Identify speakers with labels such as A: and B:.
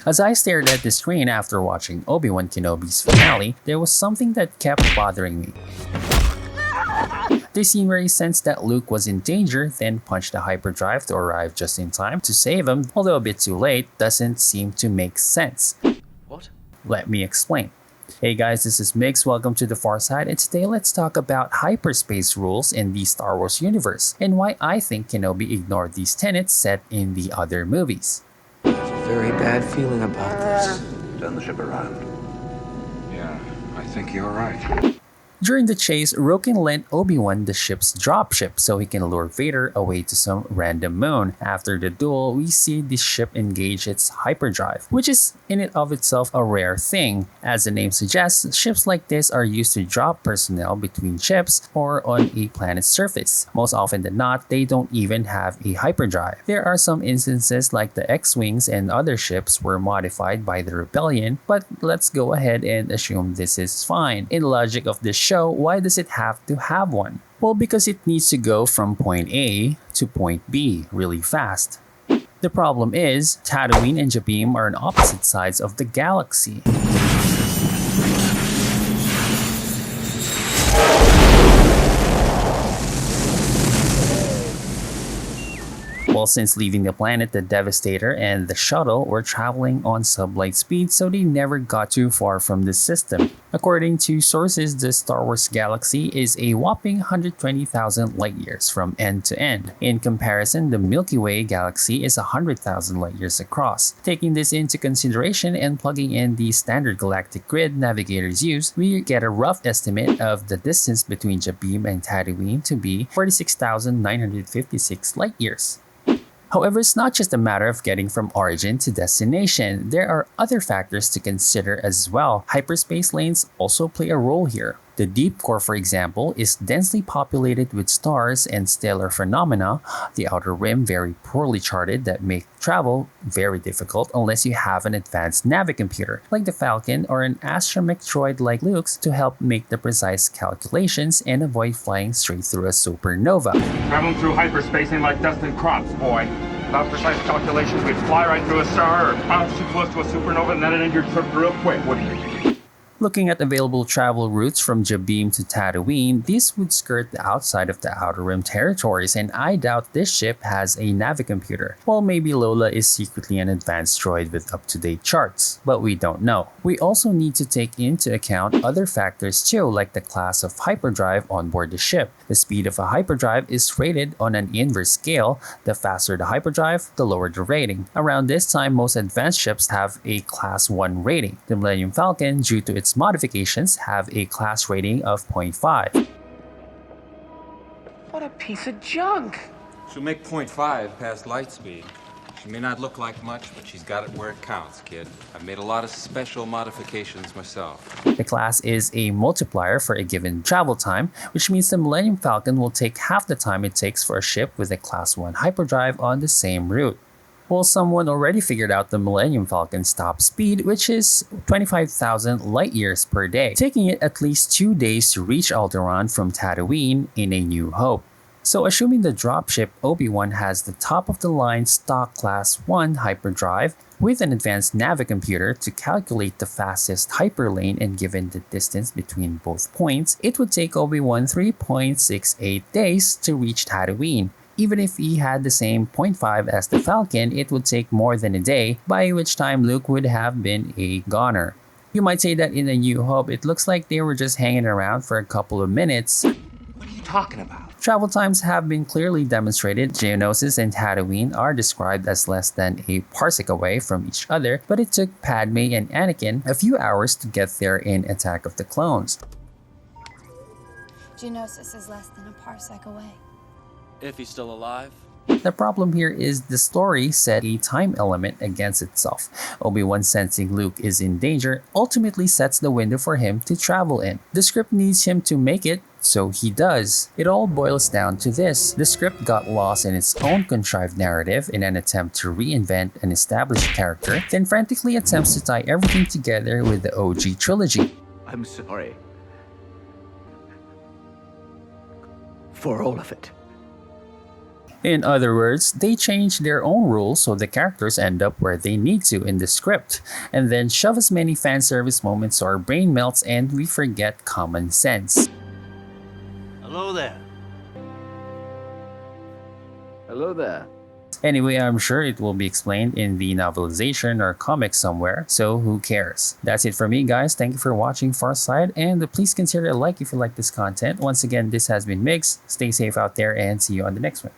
A: As I stared at the screen after watching Obi-Wan Kenobi's finale, there was something that kept bothering me. The scene where he sensed that Luke was in danger, then punched the hyperdrive to arrive just in time to save him, although a bit too late, doesn't seem to make sense.
B: What?
A: Let me explain. Hey guys, this is Mix, welcome to the Far Side, and today let's talk about hyperspace rules in the Star Wars universe, and why I think Kenobi ignored these tenets set in the other movies.
B: Very bad feeling about this.
C: Turn the ship around. Yeah, I think you're right.
A: During the chase, Roken lent Obi-Wan the ship's dropship so he can lure Vader away to some random moon. After the duel, we see the ship engage its hyperdrive, which is in and of itself a rare thing. As the name suggests, ships like this are used to drop personnel between ships or on a planet's surface. Most often than not, they don't even have a hyperdrive. There are some instances like the X-Wings and other ships were modified by the Rebellion, but let's go ahead and assume this is fine. In the logic of this show, why does it have to have one? Well, because it needs to go from point A to point B really fast. The problem is, Tatooine and Jabiim are on opposite sides of the galaxy. Well, since leaving the planet, the Devastator and the Shuttle were traveling on sublight speed, so they never got too far from the system. According to sources, the Star Wars galaxy is a whopping 120,000 light years from end to end. In comparison, the Milky Way galaxy is 100,000 light years across. Taking this into consideration and plugging in the standard galactic grid navigators use, we get a rough estimate of the distance between Jabiim and Tatooine to be 46,956 light years. However, it's not just a matter of getting from origin to destination. There are other factors to consider as well. Hyperspace lanes also play a role here. The deep core, for example, is densely populated with stars and stellar phenomena. The outer rim very poorly charted that make travel very difficult unless you have an advanced Navicomputer like the Falcon or an astromech droid like Luke's to help make the precise calculations and avoid flying straight through a supernova.
D: Traveling through hyperspace ain't like dust and crops, boy. Without precise calculations, we'd fly right through a star or bounce too close to a supernova and then it'd end your trip real quick, wouldn't it?
A: Looking at available travel routes from Jabiim to Tatooine, these would skirt the outside of the Outer Rim territories, and I doubt this ship has a Navicomputer. Well, maybe Lola is secretly an advanced droid with up-to-date charts, but we don't know. We also need to take into account other factors too, like the class of hyperdrive on board the ship. The speed of a hyperdrive is rated on an inverse scale. The faster the hyperdrive, the lower the rating. Around this time, most advanced ships have a Class 1 rating. The Millennium Falcon, due to its modifications, have a class rating of 0.5.
B: What a piece of junk!
E: She'll make 0.5 past light speed. She may not look like much, but she's got it where it counts, kid. I've made a lot of special modifications myself.
A: The class is a multiplier for a given travel time, which means the Millennium Falcon will take half the time it takes for a ship with a Class 1 hyperdrive on the same route. Well, someone already figured out the Millennium Falcon's top speed, which is 25,000 light years per day, taking it at least 2 days to reach Alderaan from Tatooine in A New Hope. So assuming the dropship Obi-Wan has the top-of-the-line stock Class 1 hyperdrive with an advanced Navicomputer to calculate the fastest hyperlane and given the distance between both points, it would take Obi-Wan 3.68 days to reach Tatooine. Even if he had the same 0.5 as the Falcon, it would take more than a day, by which time Luke would have been a goner. You might say that in A New Hope, it looks like they were just hanging around for a couple of minutes.
B: What are you talking about?
A: Travel times have been clearly demonstrated. Geonosis and Tatooine are described as less than a parsec away from each other, but it took Padme and Anakin a few hours to get there in Attack of the Clones.
F: Geonosis is less than a parsec away.
G: If he's still alive.
A: The problem here is the story set a time element against itself. Obi-Wan sensing Luke is in danger ultimately sets the window for him to travel in. The script needs him to make it, so he does. It all boils down to this. The script got lost in its own contrived narrative in an attempt to reinvent an established character, then frantically attempts to tie everything together with the OG trilogy.
B: I'm sorry. For all of it.
A: In other words, they change their own rules so the characters end up where they need to in the script, and then shove as many fan service moments so our brain melts and we forget common sense.
H: Hello there.
B: Hello there.
A: Anyway, I'm sure it will be explained in the novelization or comic somewhere, so who cares? That's it for me, guys. Thank you for watching Far Side, and please consider a like if you like this content. Once again, this has been Mix. Stay safe out there and see you on the next one.